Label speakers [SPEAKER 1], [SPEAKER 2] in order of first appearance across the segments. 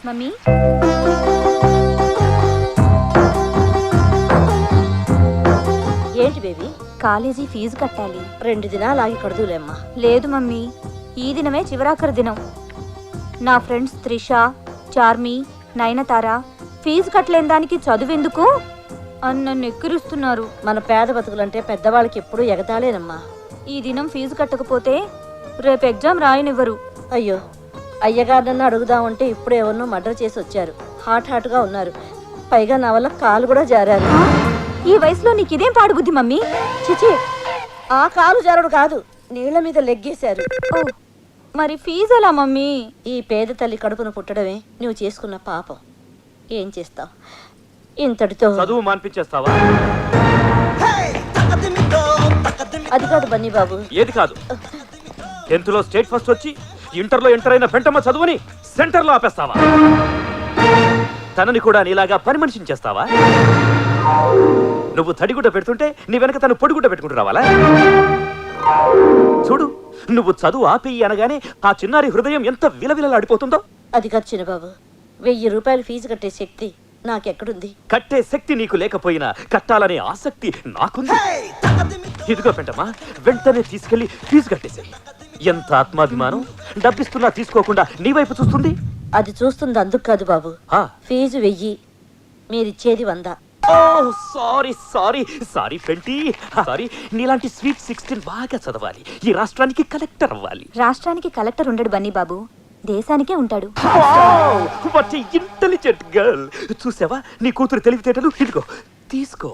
[SPEAKER 1] Mummy
[SPEAKER 2] ఏంటి baby?
[SPEAKER 1] College fee కట్టాలి.
[SPEAKER 2] 2 దినాలు ఆగి కడుదులేమ్మా.
[SPEAKER 1] లేదు మమ్మీ, ఈ దినమే చివరాఖరి దినం. నా ఫ్రెండ్స్ త్రిష, చార్మి, నయనతార ఫీజు కట్టలేని దానికి చదువెందుకు అని నన్ను ఎక్కిరిస్తున్నారు.
[SPEAKER 2] మన పేద బతుకులంటే పెద్దవాళ్ళకి ఎప్పుడూ ఎగతాళేనమ్మా.
[SPEAKER 1] ఈ దినం ఫీజు కట్టకపోతే రేపు ఎగ్జామ్ రాయనివ్వరు.
[SPEAKER 2] అయ్యో, అయ్యగారినన్ను అడుగుదామంటే ఇప్పుడే ఎవరినో మర్డర్ చేసి వచ్చారు. హాట్గా ఉన్నారు. పైగా నా వల్ల కాలు కూడా జారారు.
[SPEAKER 1] ఈ వయసులో నీకిదేం పాడుబుద్ధి మమ్మీ?
[SPEAKER 2] చిచి, ఆ కాలు జారుడు కాదు, నీళ్ల మీద లెగ్గేశారు.
[SPEAKER 1] ఓ, మరి ఫీజు ఎలా మమ్మీ?
[SPEAKER 2] ఈ పేద తల్లి కడుపును పుట్టడమే నువ్వు చేసుకున్న పాపం. ఏం చేస్తావు? ఇంతటితో
[SPEAKER 3] చదువు మాన్పించేస్తావా?
[SPEAKER 2] అది కాదు బన్నీ బాబు.
[SPEAKER 3] ఏది కాదు? 10th లో స్టేట్ ఫస్ట్ వచ్చి ఇంటర్లో ఎంటర్ అయిన పెంటమ్మ చదువుని సెంటర్లో ఆపేస్తావా? తనని కూడా నీలాగా పని మనిషిని చేస్తావా? నువ్వు తడిగుడ్డ పెడుతుంటే నీ వెనక తను పొడిగుడ్డ పెట్టుకుంటూ రావాలా? చూడు, నువ్వు చదువు ఆపేయి అనగానే ఆ చిన్నారి హృదయం ఎంత విలవిలలాడిపోతుందో.
[SPEAKER 2] అది కాదు చిన్నబాబు, 1000 రూపాయలు ఫీజు కట్టే శక్తి నాకెక్కడుంది?
[SPEAKER 3] కట్టే శక్తి నీకు లేకపోయినా కట్టాలనే ఆసక్తి నాకుంది. ఇదిగో పెంటమ్మా, వెంటనే తీసుకెళ్లి ఫీజు కట్టేసేయి. ఎంత ఆత్మాభిమానం! డబ్బిస్తున్నా తీసుకోకుండా నీ వైపు చూస్తుంది.
[SPEAKER 2] అది చూస్తుంది అందుకు కాదు బాబు.
[SPEAKER 3] ఆ.
[SPEAKER 2] ఫీజు 1000, మీరిచ్చేది 100.
[SPEAKER 3] సారీ సారీ సారీ పెంటి, సారీ. నీలాంటి స్వీట్ 16 బాగా చదవాలి, ఈ రాష్ట్రానికి కలెక్టర్ అవ్వాలి.
[SPEAKER 1] రాష్ట్రానికి కలెక్టర్ ఉండడు బన్నీ బాబు, దేశానికే ఉంటాడు.
[SPEAKER 3] What a intelligent girl. చూసావా నీ కూతురు తెలివితేటలు? ఇదిగో తీసుకో.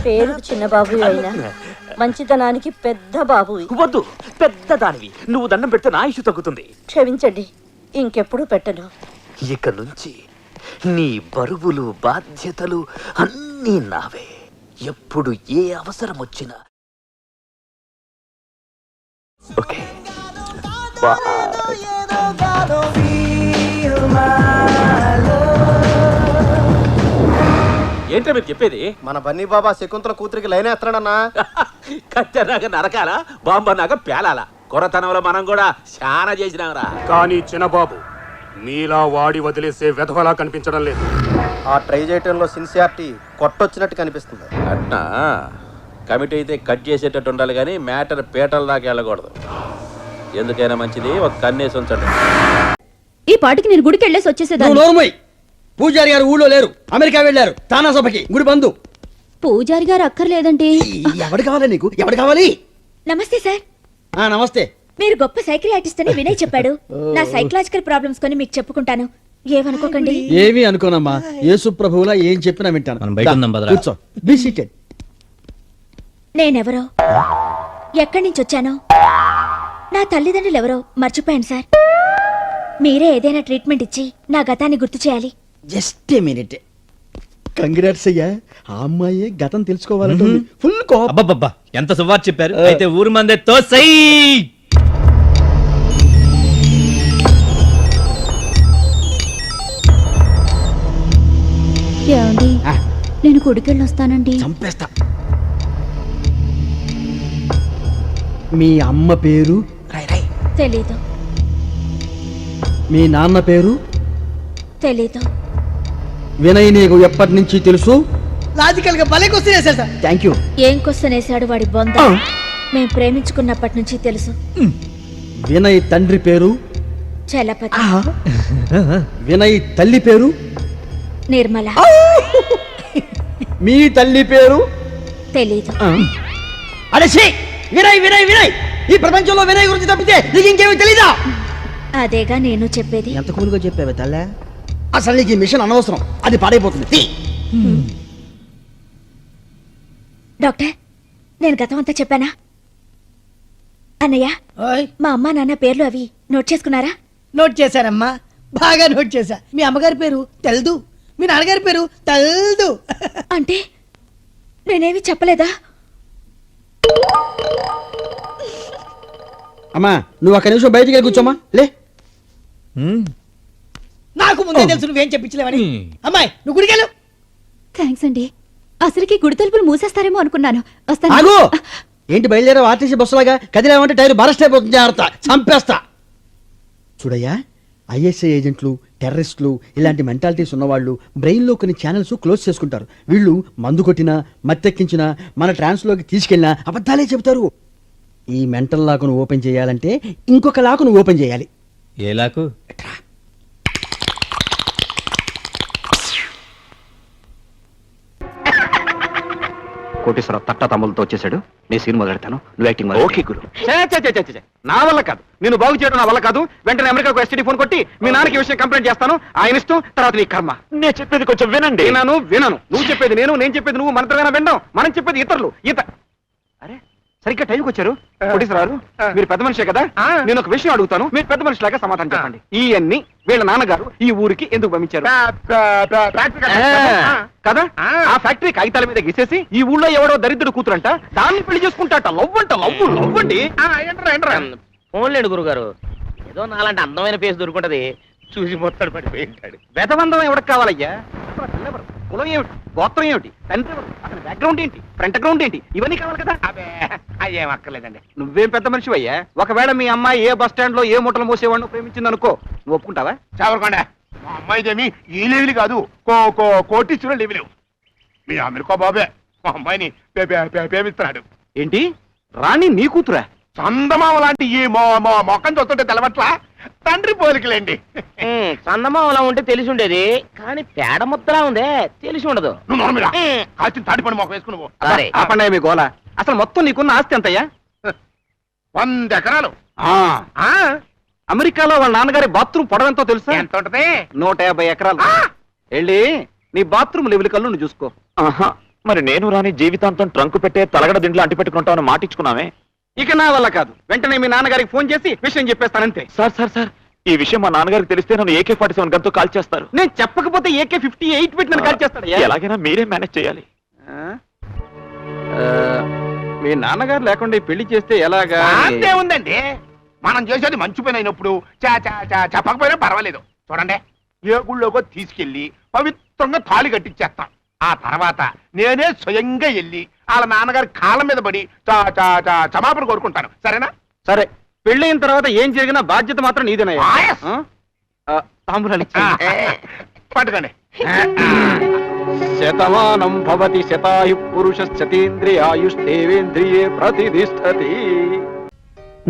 [SPEAKER 2] పేరుకు చిన్న బాబు అయినా మంచితనానికి పెద్ద బాబు.
[SPEAKER 3] వద్దు, పెద్ద దానివి. నువ్వు దండం పెడితే నా ఇష్యూ తగ్గుతుంది.
[SPEAKER 2] క్షమించండి, ఇంకెప్పుడు పెట్టను.
[SPEAKER 3] ఇక నుంచి నీ బరువులు బాధ్యతలు అన్నీ నావే. ఎప్పుడు ఏ అవసరం వచ్చినా. ఓకే, ఏంటో మీరు చెప్పేది?
[SPEAKER 4] మన బన్నీ బాబా శకుంతల కూతురికి లైన్ వేస్తాడన్నా.
[SPEAKER 3] కత్తెనాక నరకాల, బాంబన్నాక పేలాల. కొరతనంలో మనం కూడా చాలా చేసినాంరా.
[SPEAKER 5] కానీ చిన్నబాబు మీలా వాడి వదిలేసే వెధవలా కనిపించడం లేదు.
[SPEAKER 4] ఆ ట్రై చేయటంలో సిన్సియారిటీ కొట్టొచ్చినట్టు కనిపిస్తుంది.
[SPEAKER 6] అట్నా? కమిటీ అయితే కట్ చేసేటట్టు ఉండాలి కానీ మ్యాటర్ పీటల దాకా వెళ్ళకూడదు. ఎందుకైనా మంచిది ఒక కన్నేసి ఉంచండి.
[SPEAKER 1] ఈ పాటికి నేను గుడికి వెళ్ళేసి వచ్చేసేదాన్ని.
[SPEAKER 7] పూజారి గారు ఊళ్ళో లేరు, అమెరికా వెళ్ళారు తానా సభకి, గుడి బంధు.
[SPEAKER 1] పూజారి గారు అక్కర్లేదండి.
[SPEAKER 7] ఎవడు కావాలి నీకు? ఎవడు కావాలి?
[SPEAKER 8] నమస్తే సార్.
[SPEAKER 7] నమస్తే.
[SPEAKER 8] మీరు గొప్ప సైకియాట్రిస్ట్ అని వినయ్ చెప్పాడు. నా సైకలాజికల్ ప్రాబ్లమ్స్ కొని మీకు చెప్పుకుంటాను, ఏమనుకోకండి.
[SPEAKER 7] ఏమీ అనుకోనమ్మా, యేసు ప్రభువులా ఏం చెప్పినా వింటాను. కూర్చో, బి సీటెడ్.
[SPEAKER 8] నేనెవరో, ఎక్కడి నుంచి వచ్చానో, నా తల్లిదండ్రులు ఎవరో మర్చిపోయాను సార్. మీరే ఏదైనా ట్రీట్మెంట్ ఇచ్చి నా గతాన్ని గుర్తు చేయాలి.
[SPEAKER 7] Just a minute. కంగ్రాట్స్ అయ్యా, ఆ అమ్మాయి గతం తెలుసుకోవాలంటే ఫుల్ కోపం.
[SPEAKER 9] అబ్బబ్బబ్బా, ఎంత సువార్ చెప్పారు. అయితే ఊరు మందే తోసై.
[SPEAKER 8] ఏమండి, నేను గుడికెళ్ళి వస్తానండి.
[SPEAKER 7] చంపేస్తా. మీ అమ్మ పేరు?
[SPEAKER 8] తెలీదు.
[SPEAKER 7] మీ నాన్న పేరు?
[SPEAKER 8] తెలీదు.
[SPEAKER 7] వినయ్ నీకు ఎప్పటి నుంచి తెలుసు?
[SPEAKER 10] లాజికల్ గా భలే క్వశ్చన్ వేశారు సార్.
[SPEAKER 7] Thank you.
[SPEAKER 8] ఏం క్వశ్చన్ వేశాడు వాడి బొంద. మేము ప్రేమించుకున్నప్పటి నుంచి తెలుసు.
[SPEAKER 7] వినయ్ తండ్రి పేరు?
[SPEAKER 8] చలపతి.
[SPEAKER 7] వినయ్ తల్లి పేరు?
[SPEAKER 8] నిర్మల.
[SPEAKER 7] మీ తల్లి పేరు?
[SPEAKER 8] తెలీదు.
[SPEAKER 7] అడసి వినయ్ వినయ్ వినయ్, ఈ ప్రపంచంలో వినయ్ గురించి తప్పితే నీకు ఇంకేమీ తెలీదా?
[SPEAKER 8] అదేగా నేను చెప్పేది.
[SPEAKER 7] ఎంత కూలుగా చెప్పావే తల్లే. అసలు నీకు ఈ మిషన్ అనవసరం, అది పాడైపోతుంది.
[SPEAKER 8] డాక్టర్, నేను గతం అంతా చెప్పానా? అన్నయ్య, మా అమ్మా నాన్న పేర్లు అవి నోట్ చేసుకున్నారా?
[SPEAKER 10] నోట్ చేశానమ్మా, బాగా నోట్ చేశా. మీ అమ్మగారి పేరు తెల్దు, మీ నాన్నగారి పేరు తెల్దు.
[SPEAKER 8] అంటే నేనేమి చెప్పలేదా?
[SPEAKER 7] అమ్మా, నువ్వు ఒక్క నిమిషం బయటికి వెళ్ళి కూర్చోమ్మా. లే,
[SPEAKER 10] నాకు ముందే తెలుసు నువ్వేం చెప్పించలేవని. అమ్మాయి, నువ్వు గుడికెళ్ళు.
[SPEAKER 8] థ్యాంక్స్ అండి. అసలుకి గుడి తలుపులు మూసేస్తారేమో అనుకున్నాను. వస్తాను.
[SPEAKER 7] ఆగు. ఏంటి బయలుదేరా ఆర్టీసీ బస్సులాగా కదిలేమంటే టైర్ బరస్ట్ అయిపోతుంది, జాగ్రత్త చంపేస్తా. చూడయ్యా, ఐఎస్ఐ ఏజెంట్లు, టెర్రరిస్టులు ఇలాంటి మెంటాలిటీస్ ఉన్నవాళ్ళు బ్రెయిన్లో కొన్ని ఛానల్స్ క్లోజ్ చేసుకుంటారు. వీళ్ళు మందు కొట్టినా మత్తెక్కించినా మన ట్రాన్స్లోకి తీసుకెళ్ళినా అబద్ధాలే చెబుతారు. ఈ మెంటల్ లాకును ఓపెన్ చేయాలంటే ఇంకొక లాకును ఓపెన్ చేయాలి.
[SPEAKER 9] ఏ లాకు?
[SPEAKER 4] కోటేశ్వరరావు తట్ట తమ్ములతో వచ్చేసాడు. నేను సీన్ మొదలెడతాను, నువ్వు యాక్టింగ్
[SPEAKER 3] ఓకే గురు. నా వల్ల కాదు, నేను బాగు చేయడం నా వల్ల కాదు. వెంటనే అమెరికాకు ఎస్టీడీ ఫోన్ కొట్టి మీ నాన్నకి ఈ విషయం కంప్లైంట్ చేస్తాను. ఆయన ఇష్టం, తర్వాత నీ కర్మ. నేను చెప్పేది కొంచెం వినండి. వినను. నువ్వు చెప్పేది నేను చెప్పేది నువ్వు. మనతరమైనా వినడం, మనం చెప్పేది ఇతరులు. అరే సరిగ్గా టైంకి వచ్చారు కోటేశ్వరరావు. మీరు పెద్ద మనిషే కదా, నేను ఒక విషయం అడుగుతాను, మీరు పెద్ద మనిషిలాగా సమాధానం చెప్పండి. ఇవన్నీ వీళ్ళ నాన్నగారు ఈ ఊరికి ఎందుకు పంపించారు కదా? ఆ ఫ్యాక్టరీ కాగితాల మీద గీసేసి ఈ ఊళ్ళో ఎవడో దరిద్రుడు కూతురంట, దాన్ని పెళ్లి చేసుకుంటాట. లవ్ అండి.
[SPEAKER 11] ఫోన్లేండి గురుగారు, ఏదో నాలాంటి అందమైన ఫేస్ దొరుకుంటది, చూసి మొత్తాడు పడిపోయి ఉంటాడు.
[SPEAKER 3] వెధబంధం ఎవరికి కావాలయ్యా? కులం ఏమిటి, గోత్రం ఏమిటి, తండ్రి ఎవరు, అతని బ్యాక్గ్రౌండ్ ఏంటి, ఫ్రంట్ గ్రౌండ్ ఏంటి, ఇవన్నీ కావాలి కదా.
[SPEAKER 11] అదే అయ్యేం అక్కర్లేదండి.
[SPEAKER 3] నువ్వేం పెద్ద మనిషి అయ్యా? ఒకవేళ మీ అమ్మాయి ఏ బస్ స్టాండ్ లో ఏ మూటలు మోసేవాడిని ప్రేమించింది అనుకో, నువ్వు ఒప్పుకుంటావా?
[SPEAKER 5] చావరకొండ, మా అమ్మాయిదేమి ఈ లెవెల్ కాదు, కోటీశ్వర లెవెల్. మీ అమెరికా బాబే మా అమ్మాయిని ప్రేమిస్తున్నాడు.
[SPEAKER 3] ఏంటి, రాణి నీ కూతురా?
[SPEAKER 5] చందమామ లాంటి ఈ మొక్కని చూస్తుంటే తెలవట్లా, తండ్రి పోలికలేండి.
[SPEAKER 11] చందమామ అలా ఉంటే తెలిసి ఉండేది, కానీ పేడ ముద్దలా ఉందే తెలిసి ఉండదు.
[SPEAKER 5] నువ్వు నోర్మిరా, కాల్చిన తాటిపడి మొక్క వేసుకున్నావు.
[SPEAKER 11] సరే.
[SPEAKER 3] ఆపండి మీ గోల. అసలు మొత్తం నీకున్న ఆస్తి ఎంతయ్యా?
[SPEAKER 5] 100 ఎకరాలు.
[SPEAKER 3] అమెరికాలో వాళ్ళ నాన్నగారి బాత్రూమ్ పొడవెంతో తెలుసా?
[SPEAKER 5] ఎంత ఉంటది?
[SPEAKER 3] 150 ఎకరాలు. వెళ్ళి నీ బాత్రూమ్ లెవెల్ కల్లు నువ్వు చూసుకో.
[SPEAKER 6] మరి నేను రాని జీవితాంతం ట్రంకు పెట్టే తలగడ దింట్లో అంటి పెట్టుకుంటామని మాటిచ్చుకున్నామే.
[SPEAKER 3] ఇక నా వల్ల కాదు, వెంటనే మీ నాన్నగారికి ఫోన్ చేసి విషయం చెప్పేస్తానంతే.
[SPEAKER 6] సార్ ఈ విషయం మా నాన్నగారికి తెలిస్తే నన్ను AK-47 గన్తో కాల్ చేస్తారు.
[SPEAKER 3] నేను చెప్పకపోతే AK-58 పెట్టి నన్ను కాల్ చేస్తాడు.
[SPEAKER 6] ఎలాగైనా మీరే మేనేజ్ చేయాలి.
[SPEAKER 3] మీ నాన్నగారు లేకుండా ఈ పెళ్లి చేస్తే ఎలాగా?
[SPEAKER 5] అంతే ఉందండి, మనం చేసేది మంచి పని అయినప్పుడు చెప్పకపోయినా పర్వాలేదు. చూడండి, ఏ గుళ్ళోకో తీసుకెళ్లి పవిత్రంగా తాళి కట్టించేస్తాం. ఆ తర్వాత నేనే స్వయంగా వెళ్ళి వాళ్ళ నాన్నగారి కాళ్ళ మీద పడి క్షమాపణ కోరుకుంటాను. సరేనా?
[SPEAKER 3] సరే, పెళ్ళైన తర్వాత ఏం జరిగినా బాధ్యత మాత్రం నీదేనయ్యా. తాంబూలాలు
[SPEAKER 5] పట్టుకోండి.
[SPEAKER 3] శతమానం భవతి శతాయు పురుషేంద్రియాయుష్ేంద్రియే ప్రతిష్టతి.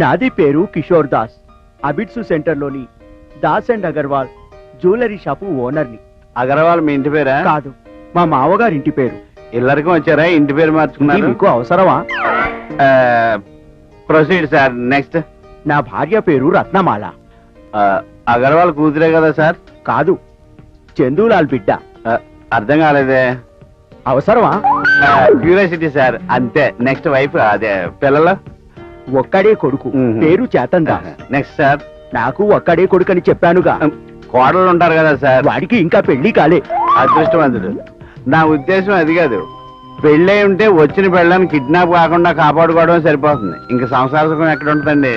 [SPEAKER 7] నాది పేరు కిషోర్ దాస్. అబిడ్సు సెంటర్లోని Das and Agarwal jewellery shop ఓనర్ని.
[SPEAKER 4] అగర్వాల్ మీ ఇంటి పేరా?
[SPEAKER 7] కాదు, మా మావగారి ఇంటి పేరు.
[SPEAKER 4] ఇల్లరికం వచ్చారా? ఇంటి పేరు మార్చుకున్నారు?
[SPEAKER 7] మీకు అవసరమా?
[SPEAKER 4] Proceed sir. నెక్స్ట్.
[SPEAKER 7] నా భార్య పేరు రత్నమాల.
[SPEAKER 4] అగర్వాల్ కూతురే కదా సార్?
[SPEAKER 7] కాదు, చందూలాల్ బిడ్డ.
[SPEAKER 4] అర్థం కాలేదే.
[SPEAKER 7] అవసరమా?
[SPEAKER 4] క్యూరియాసిటీ సార్, అంతే. నెక్స్ట్ వైఫ్, అదే పిల్లలు?
[SPEAKER 7] ఒక్కడే కొడుకు, పేరు చేతన్ దాస్.
[SPEAKER 4] Next sir.
[SPEAKER 7] నాకు ఒక్కడే కొడుకు అని చెప్పానుగా.
[SPEAKER 4] కోడలు ఉంటారు కదా సార్?
[SPEAKER 7] వాడికి ఇంకా పెళ్లి కాలే.
[SPEAKER 4] అదృష్టవంతుడు. నా ఉద్దేశం అది కాదు, పెళ్ళై ఉంటే వచ్చిన పెళ్ళని కిడ్నాప్ కాకుండా కాపాడుకోవడం సరిపోతుంది. ఇంక సంసార సుఖం ఎక్కడ ఉంటుందండి?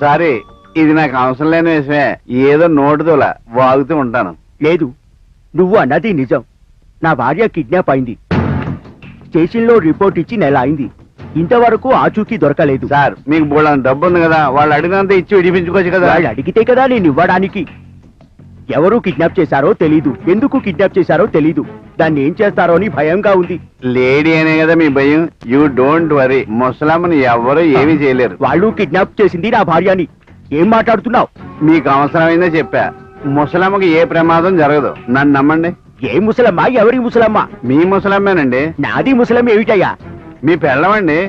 [SPEAKER 4] సారీ, ఇది నాకు అవసరం లేని విషయమే. ఏదో నోటుదోలా వాగుతూ ఉంటాను.
[SPEAKER 7] లేదు, నువ్వు అన్నది నిజం. నా భార్య కిడ్నాప్ అయింది. స్టేషన్లో రిపోర్ట్ ఇచ్చి నెల అయింది. ఇంతవరకు ఆచూకీ దొరకలేదు.
[SPEAKER 4] సార్, మీకు బోళ్ళని డబ్బు ఉంది కదా, వాళ్ళు అడిగినంత ఇచ్చి విడిపించుకోవచ్చు కదా.
[SPEAKER 7] వాళ్ళు అడిగితే కదా నేను ఇవ్వడానికి. ఎవరు కిడ్నాప్ చేశారో తెలీదు, ఎందుకు కిడ్నాప్ చేశారో తెలీదు. దాన్ని ఏం చేస్తారో అని భయంగా ఉంది.
[SPEAKER 4] లేడీ అనే కదా మీ భయం. యూ డోంట్ వరీ, ముసలామని ఎవరు ఏమీ చేయలేరు.
[SPEAKER 7] వాళ్ళు కిడ్నాప్ చేసింది నా భార్యని. ఏం మాట్లాడుతున్నావు?
[SPEAKER 4] మీకు అవసరమైందే చెప్పా. ముసలమ్మకి ఏ ప్రమాదం జరగదు, నన్ను నమ్మండి.
[SPEAKER 7] ఏ ముసలమ్మ? ఎవరి ముసలమ్మ?
[SPEAKER 4] మీ ముసలమ్మేనండి.
[SPEAKER 7] నాది ముసలమ్మ ఏమిటయ్యా?
[SPEAKER 4] మీ పెళ్ళమండి.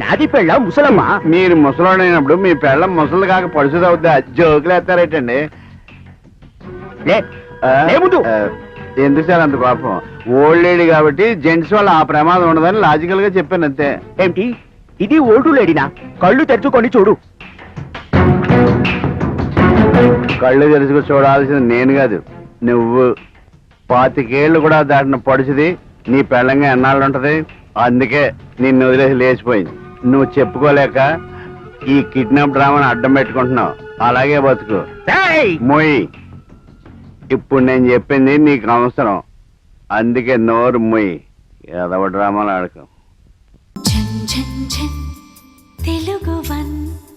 [SPEAKER 7] నాది పెళ్ళ ముసలమ్మ.
[SPEAKER 4] మీరు ముసలోడైనప్పుడు మీ పెళ్ళం ముసలు కాక పడుచుదవుద్దా? జోకులు ఎత్తారేటండి. ఎందుకు సార్ అంత పాపం? ఓల్డ్ లేడీ కాబట్టి జెంట్స్ వల్ల ఆ ప్రమాదం ఉండదని లాజికల్ గా చెప్పాను అంతే.
[SPEAKER 7] ఏంటి ఇది ఓల్డ్ లేడీనా? కళ్ళు తెరుచుకొని చూడు.
[SPEAKER 4] కళ్ళు తెరుచుకు చూడాల్సింది నేను కాదు, నువ్వు. 25 ఏళ్ళు కూడా దాటిన పడుచుది నీ పెళ్ళంగా ఎన్నాళ్ళు ఉంటది? అందుకే నిన్ను వదిలేసి లేచిపోయింది. నువ్వు చెప్పుకోలేక ఈ కిడ్నాప్ డ్రామాని అడ్డం పెట్టుకుంటున్నావు. అలాగే బతుకు. మొయ్యి. ఇప్పుడు నేను చెప్పింది నీకు అవసరం, అందుకే నోరు మొయ్యి. ఏదవ డ్రామాలు ఆడకు.
[SPEAKER 12] తెలుగు 1